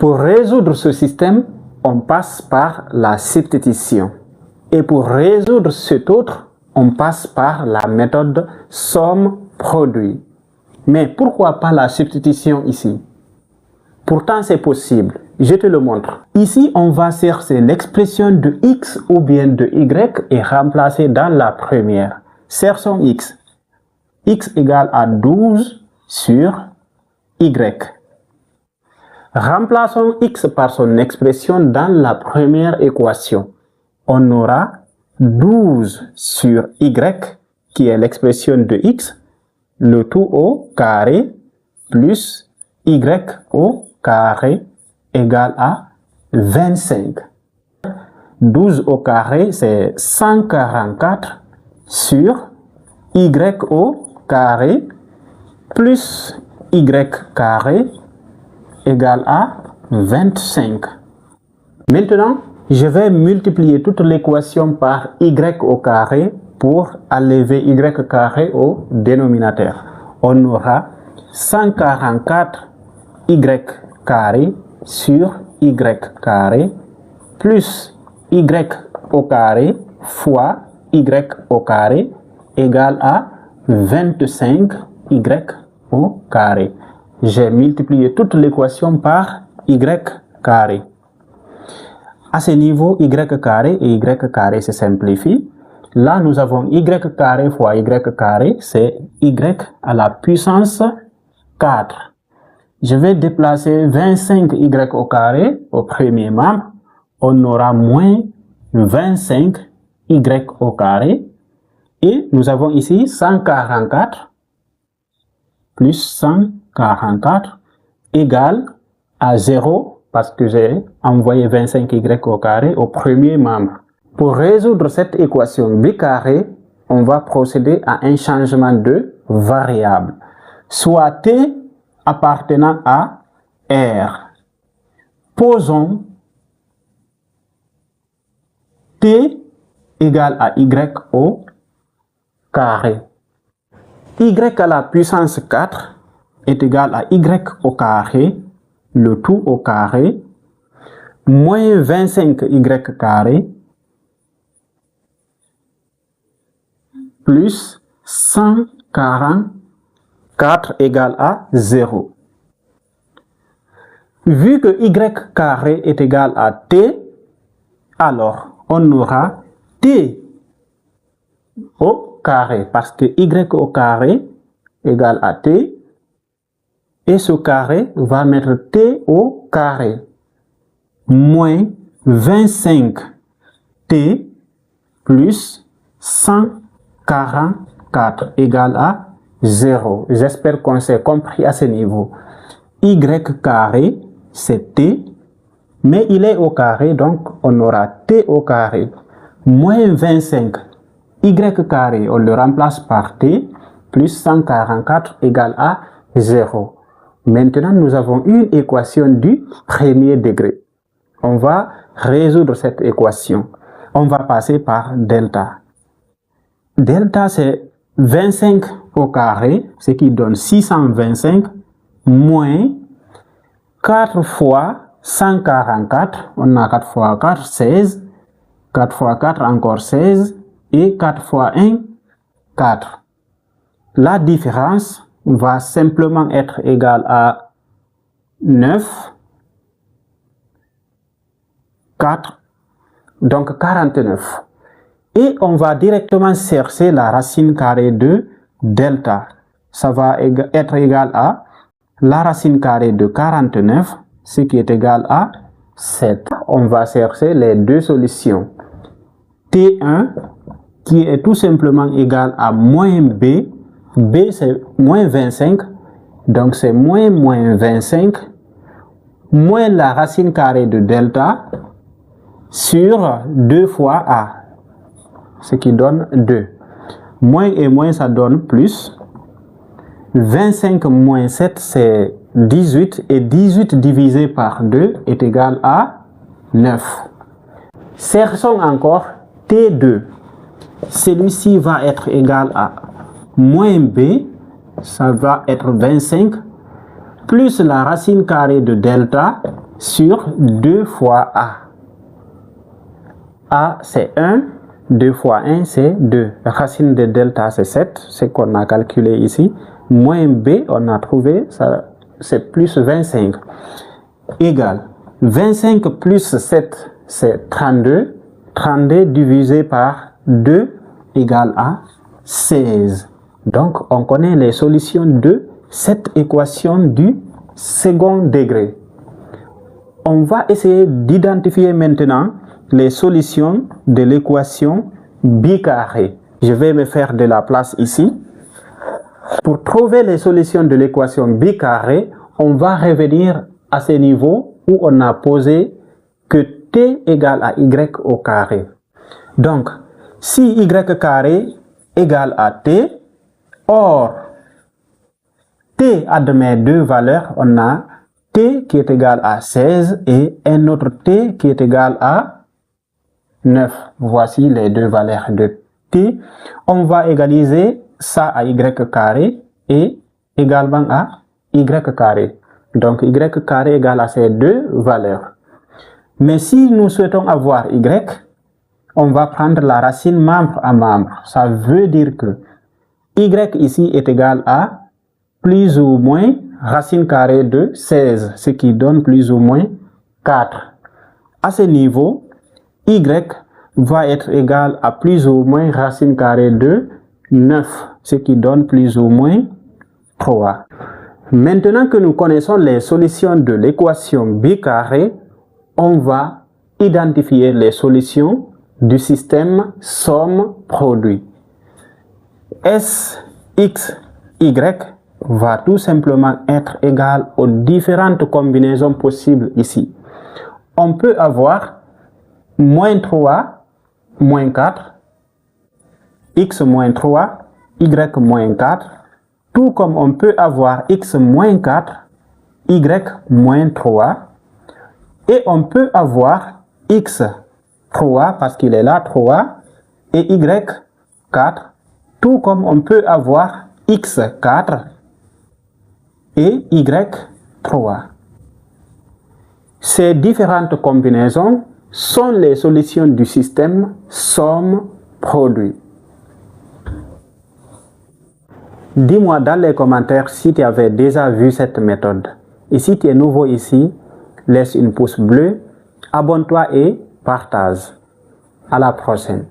Pour résoudre ce système, on passe par la substitution. Et pour résoudre cet autre, on passe par la méthode somme-produit. Mais pourquoi pas la substitution ici? Pourtant, c'est possible. Je te le montre. Ici, on va chercher l'expression de x ou bien de y et remplacer dans la première. Cherchons x. X égale à 12 sur y. Remplaçons x par son expression dans la première équation. On aura 12 sur y, qui est l'expression de x, le tout au carré, plus y au carré égale à 25. 12 au carré, c'est 144 sur y au carré, plus y carré égale à 25. Maintenant, je vais multiplier toute l'équation par y au carré pour enlever y carré au dénominateur. On aura 144 y carré sur y carré plus y au carré fois y au carré égale à 25 y au carré. J'ai multiplié toute l'équation par y carré. À ce niveau, y carré et y carré se simplifient. Là, nous avons y carré fois y carré, c'est y à la puissance 4. Je vais déplacer 25 y au carré au premier membre. On aura moins 25 y au carré. Et nous avons ici 144 plus 144 égale à 0 parce que j'ai envoyé 25 y au carré au premier membre. Pour résoudre cette équation b carré, on va procéder à un changement de variable, soit t appartenant à R. Posons t égale à y au carré. Y à la puissance 4 est égal à y au carré, le tout au carré, moins 25 y carré, plus 144 égale à 0. Vu que y carré est égal à t, alors on aura t au carré, parce que y au carré égale à t, et ce carré va mettre t au carré, moins 25t plus 144 égale à 0. J'espère qu'on s'est compris à ce niveau. Y carré, c'est t, mais il est au carré, donc on aura t au carré, moins 25 y carré, on le remplace par t, plus 144 égale à 0. Maintenant, nous avons une équation du premier degré. On va résoudre cette équation. On va passer par delta. Delta, c'est 25 au carré, ce qui donne 625, moins 4 fois 144, on a 4 fois 4, 16, 4 fois 4, encore 16, et 4 fois 1, 4. La différence va simplement être égale à 9, 4, donc 49. Et on va directement chercher la racine carrée de delta. Ça va être égal à la racine carrée de 49, ce qui est égal à 7. On va chercher les deux solutions. T1 qui est tout simplement égal à moins b. B c'est moins 25, donc c'est moins 25, moins la racine carrée de delta sur 2 fois a, ce qui donne 2. Moins et moins ça donne plus. 25 moins 7 c'est 18 et 18 divisé par 2 est égal à 9. Cherchons encore T2. Celui-ci va être égal à moins b, ça va être 25, plus la racine carrée de delta sur 2 fois A. A, c'est 1. 2 fois 1, c'est 2. La racine de delta, c'est 7, c'est qu'on a calculé ici. Moins B, on a trouvé, c'est plus 25. Égal. 25 plus 7, c'est 32. 32 divisé par 2 égale à 16. Donc, on connaît les solutions de cette équation du second degré. On va essayer d'identifier maintenant les solutions de l'équation bicarrée. Je vais me faire de la place ici. Pour trouver les solutions de l'équation bicarrée, on va revenir à ce niveau où on a posé que t égale à y au carré. Donc, si y carré égale à t, or t admet deux valeurs, on a t qui est égal à 16 et un autre t qui est égal à 9. Voici les deux valeurs de t. On va égaliser ça à y carré et également à y carré. Donc y carré égale à ces deux valeurs. Mais si nous souhaitons avoir y, on va prendre la racine membre à membre. Ça veut dire que y ici est égal à plus ou moins racine carrée de 16, ce qui donne plus ou moins 4. À ce niveau, y va être égal à plus ou moins racine carrée de 9, ce qui donne plus ou moins 3. Maintenant que nous connaissons les solutions de l'équation bicarrée, on va identifier les solutions du système somme-produit. S, X, Y va tout simplement être égal aux différentes combinaisons possibles ici. On peut avoir moins 3, moins 4, X moins 3, Y moins 4, tout comme on peut avoir X moins 4, Y moins 3, et on peut avoir X 3 parce qu'il est là 3, et Y 4, tout comme on peut avoir X 4 et Y 3. Ces différentes combinaisons sont les solutions du système somme-produit. Dis-moi dans les commentaires si tu avais déjà vu cette méthode. Et si tu es nouveau ici, laisse une pouce bleue, abonne-toi et partage. À la prochaine.